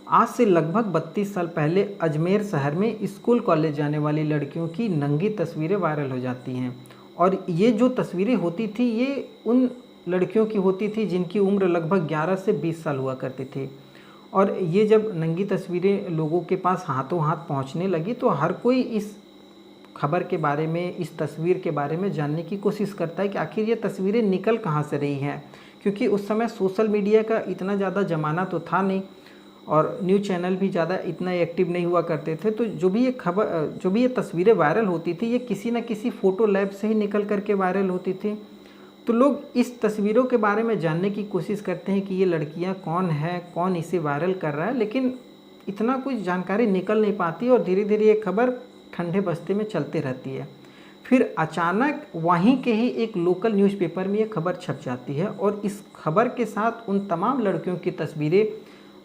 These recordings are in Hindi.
आज से लगभग 32 साल पहले अजमेर शहर में स्कूल कॉलेज जाने वाली लड़कियों की नंगी तस्वीरें वायरल हो जाती हैं। और ये जो तस्वीरें होती थी ये उन लड़कियों की होती थी जिनकी उम्र लगभग 11 से 20 साल हुआ करती थी। और ये जब नंगी तस्वीरें लोगों के पास हाथों हाथ पहुंचने लगी तो हर कोई इस खबर के बारे में, इस तस्वीर के बारे में जानने की कोशिश करता है कि आखिर ये तस्वीरें निकल कहाँ से रही हैं। क्योंकि उस समय सोशल मीडिया का इतना ज़्यादा ज़माना तो था नहीं और न्यूज़ चैनल भी ज़्यादा इतना एक्टिव नहीं हुआ करते थे। तो जो भी ये तस्वीरें वायरल होती थी ये किसी न किसी फ़ोटो लैब से ही निकल करके वायरल होती थी। तो लोग इस तस्वीरों के बारे में जानने की कोशिश करते हैं कि ये लड़कियां कौन है, कौन इसे वायरल कर रहा है, लेकिन इतना कुछ जानकारी निकल नहीं पाती और धीरे धीरे ये खबर ठंडे बस्ते में चलते रहती है। फिर अचानक वहीं के ही एक लोकल न्यूज़पेपर में ये खबर छप जाती है और इस खबर के साथ उन तमाम लड़कियों की तस्वीरें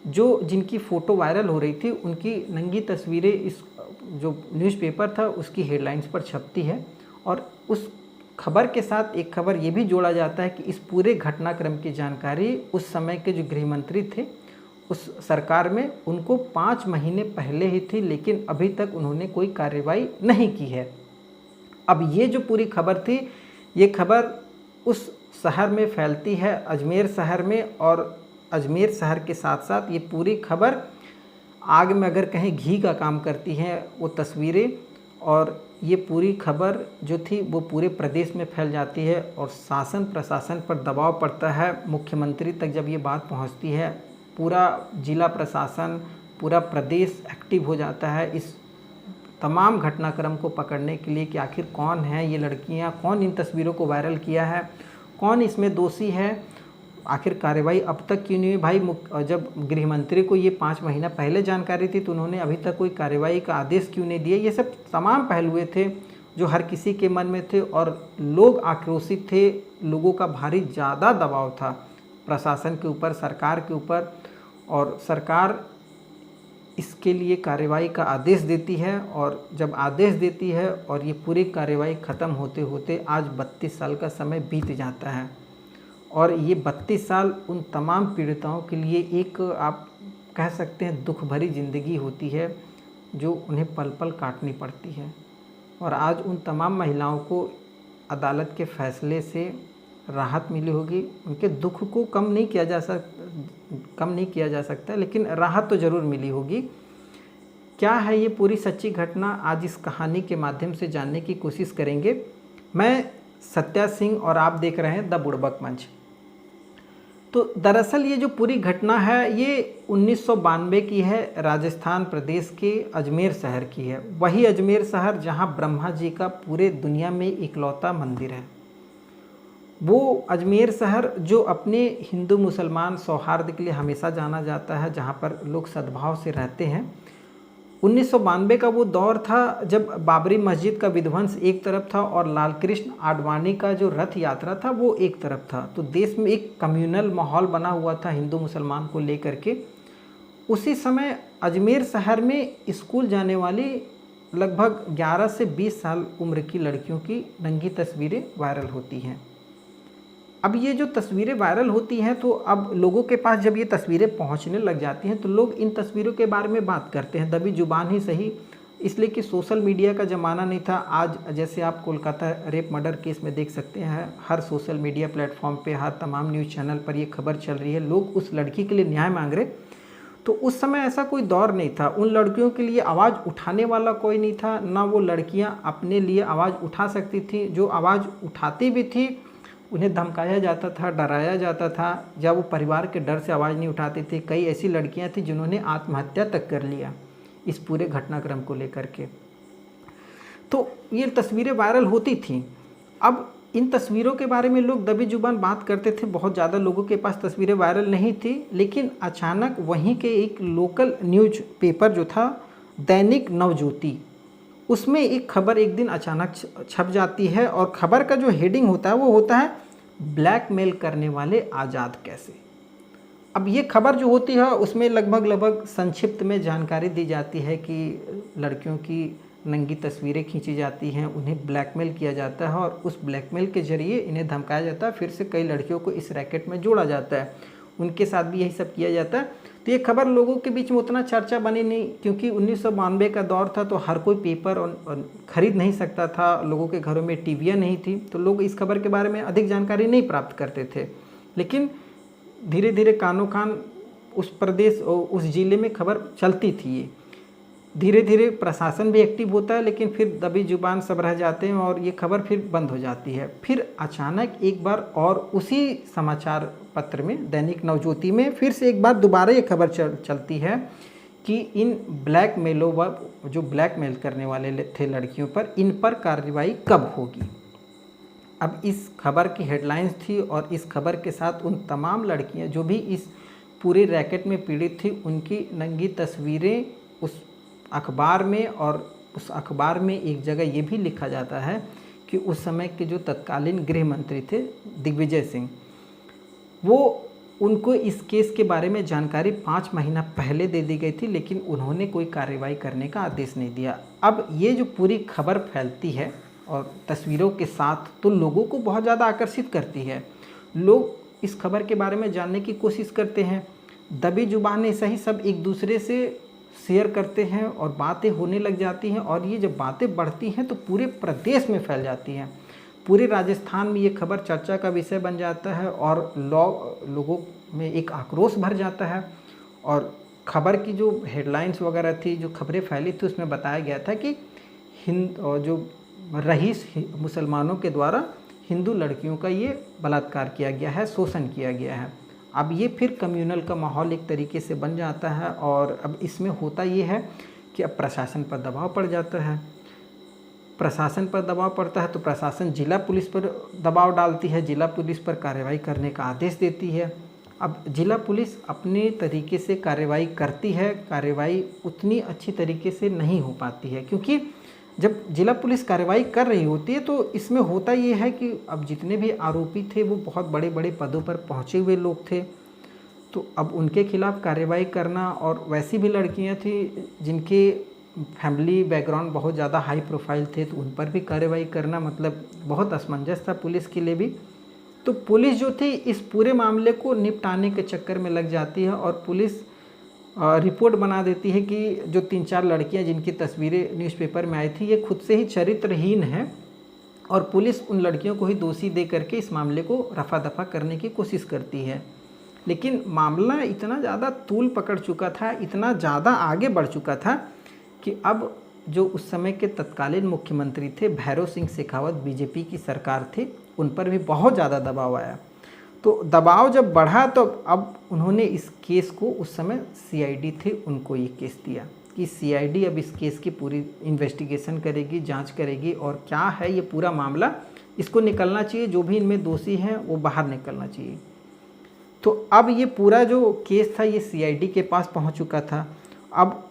जिनकी फ़ोटो वायरल हो रही थी उनकी नंगी तस्वीरें इस जो न्यूज़पेपर था उसकी हेडलाइंस पर छपती है। और उस खबर के साथ एक खबर ये भी जोड़ा जाता है कि इस पूरे घटनाक्रम की जानकारी उस समय के जो गृह मंत्री थे उस सरकार में उनको 5 महीने पहले ही थी, लेकिन अभी तक उन्होंने कोई कार्रवाई नहीं की है। अब ये जो पूरी खबर थी ये खबर उस शहर में फैलती है, अजमेर शहर में, और अजमेर शहर के साथ साथ ये पूरी खबर आग में अगर कहीं घी का काम करती है वो तस्वीरें। और ये पूरी खबर जो थी वो पूरे प्रदेश में फैल जाती है और शासन प्रशासन पर दबाव पड़ता है। मुख्यमंत्री तक जब ये बात पहुंचती है पूरा जिला प्रशासन, पूरा प्रदेश एक्टिव हो जाता है इस तमाम घटनाक्रम को पकड़ने के लिए कि आखिर कौन है ये लड़कियां, कौन इन तस्वीरों को वायरल किया है, कौन इसमें दोषी है, आखिर कार्रवाई अब तक क्यों नहीं हुई। भाई जब गृह मंत्री को ये 5 महीना पहले जानकारी थी तो उन्होंने अभी तक कोई कार्रवाई का आदेश क्यों नहीं दिया। ये सब तमाम पहलुए थे जो हर किसी के मन में थे और लोग आक्रोशित थे। लोगों का भारी ज़्यादा दबाव था प्रशासन के ऊपर, सरकार के ऊपर, और सरकार इसके लिए कार्रवाई का आदेश देती है। और जब आदेश देती है और ये पूरी कार्रवाई ख़त्म होते होते आज 32 साल का समय बीत जाता है। और ये 32 साल उन तमाम पीड़िताओं के लिए एक, आप कह सकते हैं, दुख भरी ज़िंदगी होती है जो उन्हें पल पल काटनी पड़ती है। और आज उन तमाम महिलाओं को अदालत के फ़ैसले से राहत मिली होगी। उनके दुख को कम नहीं किया जा सकता, लेकिन राहत तो ज़रूर मिली होगी। क्या है ये पूरी सच्ची घटना, आज इस कहानी के माध्यम से जानने की कोशिश करेंगे। मैं सत्या सिंह और आप देख रहे हैं द बुड़बक मंच। तो दरअसल ये जो पूरी घटना है ये 1992 की है, राजस्थान प्रदेश के अजमेर शहर की है। वही अजमेर शहर जहां ब्रह्मा जी का पूरे दुनिया में इकलौता मंदिर है। वो अजमेर शहर जो अपने हिंदू मुसलमान सौहार्द के लिए हमेशा जाना जाता है, जहां पर लोग सद्भाव से रहते हैं। 1992 का वो दौर था जब बाबरी मस्जिद का विध्वंस एक तरफ था और लाल कृष्ण आडवाणी का जो रथ यात्रा था वो एक तरफ था। तो देश में एक कम्युनल माहौल बना हुआ था हिंदू मुसलमान को लेकर के। उसी समय अजमेर शहर में स्कूल जाने वाली लगभग 11 से 20 साल उम्र की लड़कियों की नंगी तस्वीरें वायरल होती हैं। अब ये जो तस्वीरें वायरल होती हैं तो अब लोगों के पास जब ये तस्वीरें पहुंचने लग जाती हैं तो लोग इन तस्वीरों के बारे में बात करते हैं, दबी जुबान ही सही, इसलिए कि सोशल मीडिया का ज़माना नहीं था। आज जैसे आप कोलकाता रेप मर्डर केस में देख सकते हैं, हर सोशल मीडिया प्लेटफॉर्म पे, हर तमाम न्यूज़ चैनल पर ये खबर चल रही है, लोग उस लड़की के लिए न्याय मांग रहे। तो उस समय ऐसा कोई दौर नहीं था, उन लड़कियों के लिए आवाज़ उठाने वाला कोई नहीं था, ना वो लड़कियाँ अपने लिए आवाज़ उठा सकती थी। जो आवाज़ उठाती भी थी उन्हें धमकाया जाता था, डराया जाता था, जब वो परिवार के डर से आवाज़ नहीं उठाती थी। कई ऐसी लड़कियां थीं जिन्होंने आत्महत्या तक कर लिया इस पूरे घटनाक्रम को लेकर के। तो ये तस्वीरें वायरल होती थीं। अब इन तस्वीरों के बारे में लोग दबी जुबान बात करते थे, बहुत ज़्यादा लोगों के पास तस्वीरें वायरल नहीं थी। लेकिन अचानक वहीं के एक लोकल न्यूज पेपर जो था दैनिक नवज्योति, उसमें एक खबर एक दिन अचानक छप जाती है और खबर का जो हेडिंग होता है वो होता है ब्लैकमेल करने वाले आज़ाद कैसे। अब ये खबर जो होती है उसमें लगभग संक्षिप्त में जानकारी दी जाती है कि लड़कियों की नंगी तस्वीरें खींची जाती हैं, उन्हें ब्लैकमेल किया जाता है और उस ब्लैकमेल के जरिए इन्हें धमकाया जाता है। फिर से कई लड़कियों को इस रैकेट में जोड़ा जाता है, उनके साथ भी यही सब किया जाता है। तो ये खबर लोगों के बीच में उतना चर्चा बनी नहीं, क्योंकि 1992 का दौर था, तो हर कोई पेपर और खरीद नहीं सकता था, लोगों के घरों में टीवियाँ नहीं थी, तो लोग इस खबर के बारे में अधिक जानकारी नहीं प्राप्त करते थे। लेकिन धीरे धीरे कानो कान उस प्रदेश और उस ज़िले में खबर चलती थी। ये धीरे धीरे प्रशासन भी एक्टिव होता है, लेकिन फिर दबी जुबान सब रह जाते हैं और ये खबर फिर बंद हो जाती है। फिर अचानक एक बार और उसी समाचार पत्र में, दैनिक नवज्योति में, फिर से एक बार दोबारा ये खबर चलती है कि इन ब्लैकमेलों व जो ब्लैकमेल करने वाले थे लड़कियों पर, इन पर कार्रवाई कब होगी। अब इस खबर की हेडलाइंस थी और इस खबर के साथ उन तमाम लड़कियां जो भी इस पूरे रैकेट में पीड़ित थी, उनकी नंगी तस्वीरें उस अखबार में, और उस अखबार में एक जगह ये भी लिखा जाता है कि उस समय के जो तत्कालीन गृह मंत्री थे दिग्विजय सिंह, वो उनको इस केस के बारे में जानकारी 5 महीना पहले दे दी गई थी, लेकिन उन्होंने कोई कार्रवाई करने का आदेश नहीं दिया। अब ये जो पूरी खबर फैलती है और तस्वीरों के साथ, तो लोगों को बहुत ज़्यादा आकर्षित करती है। लोग इस खबर के बारे में जानने की कोशिश करते हैं, दबी जुबान सही सब एक दूसरे से शेयर करते हैं और बातें होने लग जाती हैं, और ये जब बातें बढ़ती हैं तो पूरे प्रदेश में फैल जाती हैं। पूरे राजस्थान में ये खबर चर्चा का विषय बन जाता है और लोगों में एक आक्रोश भर जाता है। और खबर की जो हेडलाइंस वगैरह थी, जो खबरें फैली थी, उसमें बताया गया था कि जो रईस मुसलमानों के द्वारा हिंदू लड़कियों का ये बलात्कार किया गया है, शोषण किया गया है। अब ये फिर कम्युनल का माहौल एक तरीके से बन जाता है, और अब इसमें होता ये है कि अब प्रशासन पर दबाव पड़ जाता है। प्रशासन पर दबाव पड़ता है तो प्रशासन जिला पुलिस पर दबाव डालती है, जिला पुलिस पर कार्रवाई करने का आदेश देती है। अब जिला पुलिस अपने तरीके से कार्रवाई करती है, कार्रवाई उतनी अच्छी तरीके से नहीं हो पाती है, क्योंकि जब जिला पुलिस कार्रवाई कर रही होती है तो इसमें होता ये है कि अब जितने भी आरोपी थे वो बहुत बड़े बड़े पदों पर पहुँचे हुए लोग थे, तो अब उनके खिलाफ़ कार्रवाई करना, और वैसी भी लड़कियां थी जिनके फैमिली बैकग्राउंड बहुत ज़्यादा हाई प्रोफाइल थे, तो उन पर भी कार्रवाई करना मतलब बहुत असमंजस था पुलिस के लिए भी। तो पुलिस जो थी इस पूरे मामले को निपटाने के चक्कर में लग जाती है, और पुलिस रिपोर्ट बना देती है कि जो 3-4 लड़कियां जिनकी तस्वीरें न्यूज़पेपर में आई थी, ये खुद से ही चरित्रहीन हैं, और पुलिस उन लड़कियों को ही दोषी दे करके इस मामले को रफा दफा करने की कोशिश करती है। लेकिन मामला इतना ज़्यादा तूल पकड़ चुका था, इतना ज़्यादा आगे बढ़ चुका था कि अब जो उस समय के तत्कालीन मुख्यमंत्री थे भैरव सिंह शेखावत, बीजेपी की सरकार थी, उन पर भी बहुत ज़्यादा दबाव आया। तो दबाव जब बढ़ा तो अब उन्होंने इस केस को, उस समय सीआईडी थे, उनको ये केस दिया कि सीआईडी अब इस केस की पूरी इन्वेस्टिगेशन करेगी, जांच करेगी, और क्या है ये पूरा मामला, इसको निकलना चाहिए, जो भी इनमें दोषी हैं वो बाहर निकलना चाहिए। तो अब ये पूरा जो केस था ये सीआईडी के पास पहुंच चुका था। अब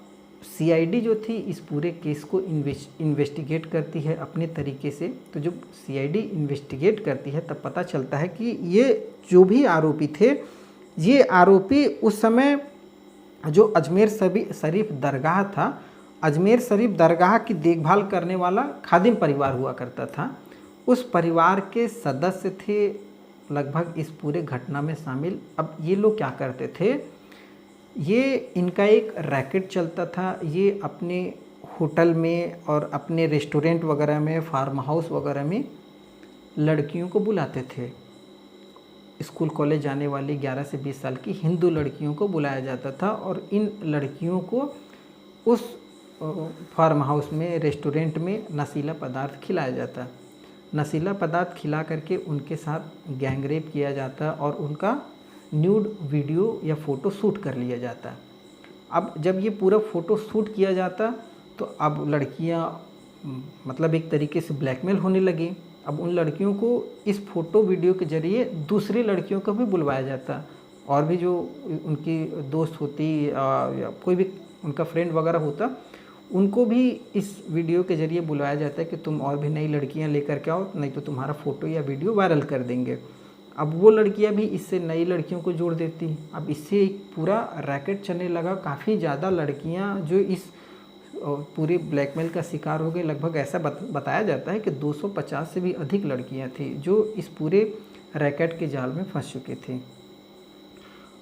सीआईडी जो थी इस पूरे केस को इन्वेस्टिगेट करती है अपने तरीके से। तो जब सीआईडी इन्वेस्टिगेट करती है तब पता चलता है कि ये जो भी आरोपी थे, ये आरोपी उस समय जो अजमेर शरीफ दरगाह था, अजमेर शरीफ दरगाह की देखभाल करने वाला खादिम परिवार हुआ करता था, उस परिवार के सदस्य थे लगभग इस पूरे घटना में शामिल। अब ये लोग क्या करते थे, ये इनका एक रैकेट चलता था, ये अपने होटल में और अपने रेस्टोरेंट वगैरह में, फार्म हाउस वगैरह में लड़कियों को बुलाते थे। स्कूल कॉलेज जाने वाली 11 से 20 साल की हिंदू लड़कियों को बुलाया जाता था, और इन लड़कियों को उस फार्म हाउस में, रेस्टोरेंट में नशीला पदार्थ खिलाया जाता। नशीला पदार्थ खिला करके उनके साथ गैंग रेप किया जाता और उनका न्यूड वीडियो या फ़ोटो शूट कर लिया जाता। अब जब ये पूरा फ़ोटो शूट किया जाता तो अब लड़कियां मतलब एक तरीके से ब्लैकमेल होने लगी। अब उन लड़कियों को इस फ़ोटो वीडियो के ज़रिए दूसरी लड़कियों को भी बुलवाया जाता, और भी जो उनकी दोस्त होती या कोई भी उनका फ्रेंड वगैरह होता, उनको भी इस वीडियो के ज़रिए बुलाया जाता है कि तुम और भी नई लड़कियां लेकर के आओ, नहीं तो तुम्हारा फ़ोटो या वीडियो वायरल कर देंगे। अब वो लड़कियां भी इससे नई लड़कियों को जोड़ देती। अब इससे एक पूरा रैकेट चलने लगा। काफ़ी ज़्यादा लड़कियां जो इस पूरे ब्लैकमेल का शिकार हो गई। लगभग ऐसा बताया जाता है कि 250 से भी अधिक लड़कियां थी जो इस पूरे रैकेट के जाल में फंस चुकी थी।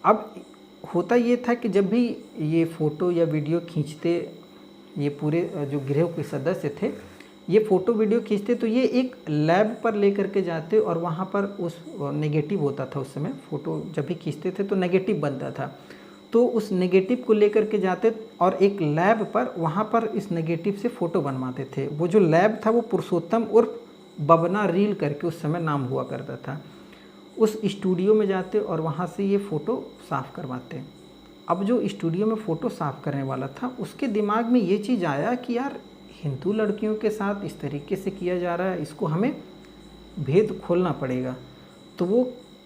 अब होता ये था कि जब भी ये फ़ोटो या वीडियो खींचते, ये पूरे जो गिरोह के सदस्य थे, ये फ़ोटो वीडियो खींचते तो ये एक लैब पर लेकर के जाते और वहाँ पर उस नेगेटिव होता था उस समय, फ़ोटो जब भी खींचते थे तो नेगेटिव बनता था, तो उस नेगेटिव को लेकर के जाते और एक लैब पर वहाँ पर इस नेगेटिव से फ़ोटो बनवाते थे। वो जो लैब था वो पुरुषोत्तम उर्फ बबना रील करके उस समय नाम हुआ करता था। उस स्टूडियो में जाते और वहाँ से ये फ़ोटो साफ़ करवाते। अब जो स्टूडियो में फ़ोटो साफ़ करने वाला था उसके दिमाग में ये चीज़ आया कि यार हिंदू लड़कियों के साथ इस तरीके से किया जा रहा है, इसको हमें भेद खोलना पड़ेगा। तो वो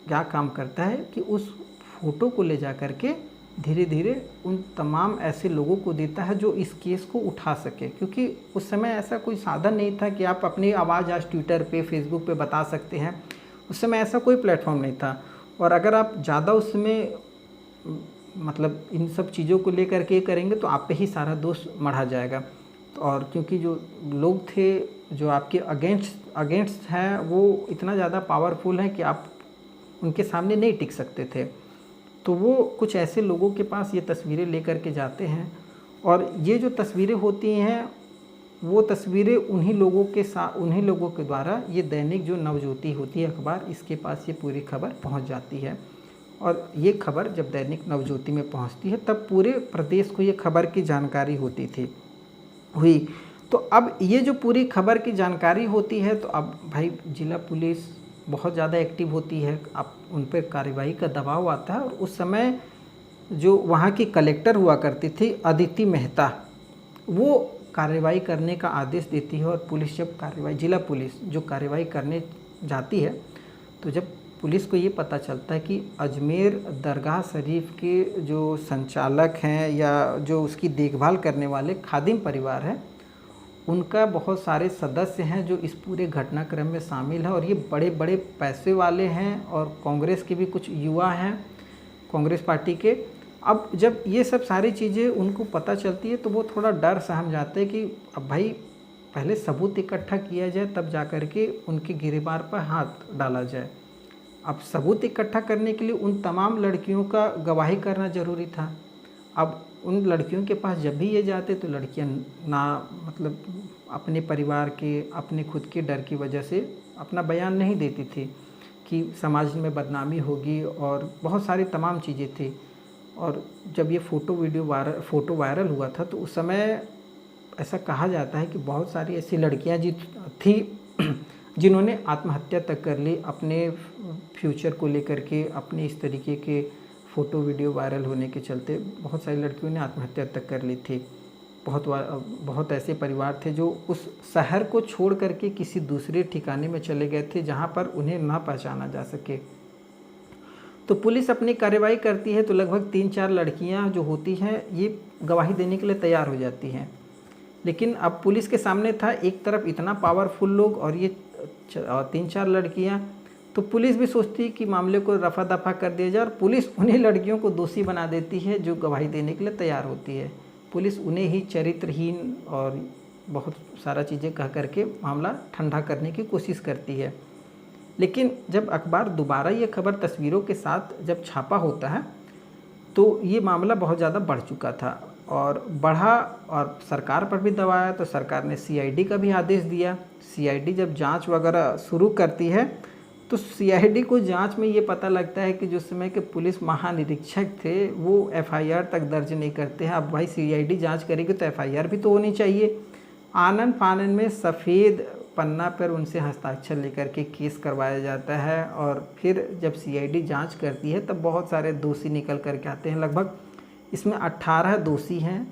क्या काम करता है कि उस फ़ोटो को ले जा कर के धीरे धीरे उन तमाम ऐसे लोगों को देता है जो इस केस को उठा सके, क्योंकि उस समय ऐसा कोई साधन नहीं था कि आप अपनी आवाज़ आज ट्विटर पे, फेसबुक पे बता सकते हैं। उस समय ऐसा कोई प्लेटफॉर्म नहीं था, और अगर आप ज़्यादा उस समय मतलब इन सब चीज़ों को लेकर के करेंगे तो आप पे ही सारा दोष मढ़ा जाएगा। और क्योंकि जो लोग थे जो आपके अगेंस्ट हैं वो इतना ज़्यादा पावरफुल हैं कि आप उनके सामने नहीं टिक सकते थे। तो वो कुछ ऐसे लोगों के पास ये तस्वीरें लेकर के जाते हैं, और ये जो तस्वीरें होती हैं वो तस्वीरें उन्हीं लोगों के द्वारा ये दैनिक जो नवज्योति होती है अखबार, इसके पास ये पूरी खबर पहुंच जाती है। और ये खबर जब दैनिक नवज्योति में पहुंचती है तब पूरे प्रदेश को ये खबर की जानकारी हुई। तो अब ये जो पूरी खबर की जानकारी होती है तो अब भाई जिला पुलिस बहुत ज़्यादा एक्टिव होती है, अब उन पर कार्रवाई का दबाव आता है। और उस समय जो वहाँ की कलेक्टर हुआ करती थी अदिति मेहता, वो कार्रवाई करने का आदेश देती है। और पुलिस जब जिला पुलिस जो कार्रवाई करने जाती है, तो जब पुलिस को ये पता चलता है कि अजमेर दरगाह शरीफ के जो संचालक हैं या जो उसकी देखभाल करने वाले खादिम परिवार है, उनका बहुत सारे सदस्य हैं जो इस पूरे घटनाक्रम में शामिल हैं, और ये बड़े बड़े पैसे वाले हैं, और कांग्रेस के भी कुछ युवा हैं कांग्रेस पार्टी के। अब जब ये सब सारी चीज़ें उनको पता चलती है तो वो थोड़ा डर सहम जाते हैं कि अब भाई पहले सबूत इकट्ठा किया जाए तब जा कर के उनके गिरबार पर हाथ डाला जाए। अब सबूत इकट्ठा करने के लिए उन तमाम लड़कियों का गवाही करना ज़रूरी था। अब उन लड़कियों के पास जब भी ये जाते तो लड़कियां ना मतलब अपने परिवार के, अपने खुद के डर की वजह से अपना बयान नहीं देती थी कि समाज में बदनामी होगी, और बहुत सारी तमाम चीज़ें थी। और जब ये फ़ोटो वायरल हुआ था तो उस समय ऐसा कहा जाता है कि बहुत सारी ऐसी लड़कियां थी जिन्होंने आत्महत्या तक कर ली अपने फ्यूचर को लेकर के। अपने इस तरीके के फ़ोटो वीडियो वायरल होने के चलते बहुत सारी लड़कियों ने आत्महत्या तक कर ली थी। बहुत ऐसे परिवार थे जो उस शहर को छोड़ करके किसी दूसरे ठिकाने में चले गए थे जहां पर उन्हें ना पहचाना जा सके। तो पुलिस अपनी कार्रवाई करती है तो लगभग 3-4 लड़कियां जो होती हैं ये गवाही देने के लिए तैयार हो जाती हैं। लेकिन अब पुलिस के सामने था एक तरफ इतना पावरफुल लोग और ये 3-4 लड़कियां, तो पुलिस भी सोचती है कि मामले को रफा दफा कर दिया जाए, और पुलिस उन्हीं लड़कियों को दोषी बना देती है जो गवाही देने के लिए तैयार होती है। पुलिस उन्हें ही चरित्रहीन और बहुत सारा चीज़ें कह करके मामला ठंडा करने की कोशिश करती है। लेकिन जब अखबार दोबारा ये खबर तस्वीरों के साथ जब छापा होता है तो ये मामला बहुत ज़्यादा बढ़ चुका था और बढ़ा, और सरकार पर भी दबाया तो सरकार ने सीआईडी का भी आदेश दिया। सीआईडी जब जांच वगैरह शुरू करती है तो सीआईडी को जांच में ये पता लगता है कि जो समय के पुलिस महानिरीक्षक थे वो एफआईआर तक दर्ज नहीं करते हैं। अब भाई सीआईडी जांच करेगी तो एफआईआर भी तो होनी चाहिए। आनन फानन में सफ़ेद पन्ना पर उनसे हस्ताक्षर लेकर के केस करवाया जाता है, और फिर जब सीआईडी जांच करती है तब बहुत सारे दोषी निकल कर के आते हैं। लगभग इसमें 18 दोषी हैं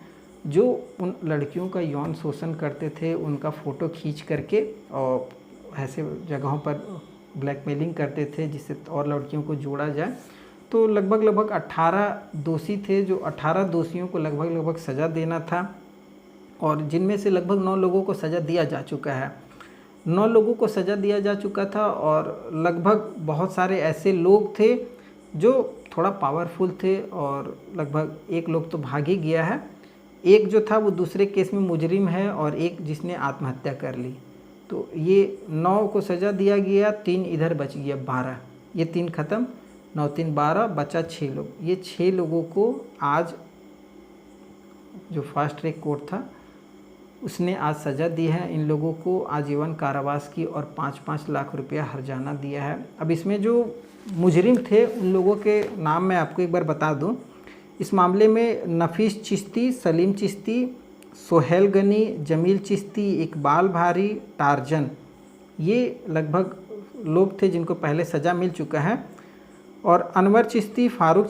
जो उन लड़कियों का यौन शोषण करते थे, उनका फ़ोटो खींच करके और ऐसे जगहों पर ब्लैकमेलिंग करते थे जिससे और लड़कियों को जोड़ा जाए। तो लगभग 18 दोषी थे, जो 18 दोषियों को लगभग सज़ा देना था, और जिनमें से लगभग 9 लोगों को सज़ा दिया जा चुका है। 9 लोगों को सज़ा दिया जा चुका था, और लगभग बहुत सारे ऐसे लोग थे जो थोड़ा पावरफुल थे, और लगभग एक लोग तो भाग ही गया है। एक जो था वो दूसरे केस में मुजरिम है, और एक जिसने आत्महत्या कर ली। तो ये 9 को सज़ा दिया गया, 3 इधर बच गया, 12। ये 3 ख़त्म। 9 3 12, बचा 6 लोग। ये 6 लोगों को आज जो फास्ट ट्रैक कोर्ट था उसने आज सज़ा दी है। इन लोगों को आजीवन कारावास की और 5-5 लाख रुपया हर्जाना दिया है। अब इसमें जो मुजरिम थे उन लोगों के नाम मैं आपको एक बार बता दूं। इस मामले में नफीस चिश्ती, सलीम चिश्ती, सोहेल गनी, जमील चिश्ती, इकबाल भारी, टार्जन, ये लगभग लोग थे जिनको पहले सज़ा मिल चुका है। और अनवर चिश्ती, फारूक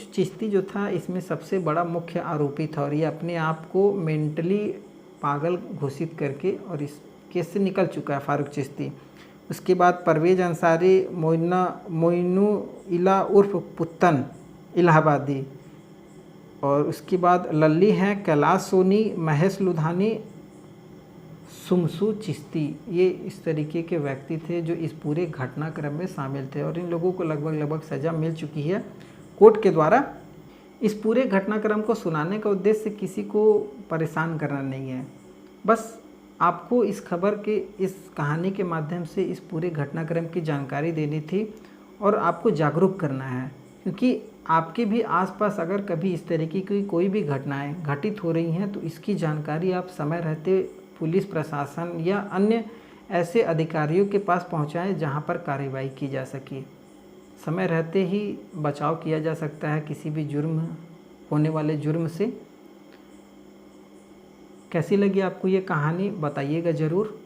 चिश्ती जो था इसमें सबसे बड़ा मुख्य आरोपी था और ये अपने आप को मेंटली पागल घोषित करके और इस केस से निकल चुका है फारूक चिश्ती। उसके बाद परवेज़ अंसारी, मोइनू इला उर्फ पुत्तन इलाहाबादी, और उसके बाद लल्ली हैं कैलाश सोनी, महेश लुधानी, सुमसू चिश्ती। ये इस तरीके के व्यक्ति थे जो इस पूरे घटनाक्रम में शामिल थे और इन लोगों को लगभग सज़ा मिल चुकी है कोर्ट के द्वारा। इस पूरे घटनाक्रम को सुनाने का उद्देश्य किसी को परेशान करना नहीं है, बस आपको इस खबर के, इस कहानी के माध्यम से इस पूरे घटनाक्रम की जानकारी देनी थी और आपको जागरूक करना है। क्योंकि आपके भी आसपास अगर कभी इस तरीके की कोई भी घटनाएं घटित हो रही हैं तो इसकी जानकारी आप समय रहते पुलिस प्रशासन या अन्य ऐसे अधिकारियों के पास पहुंचाएं जहां पर कार्रवाई की जा सके। समय रहते ही बचाव किया जा सकता है किसी भी होने वाले जुर्म से। कैसी लगी आपको ये कहानी बताइएगा ज़रूर।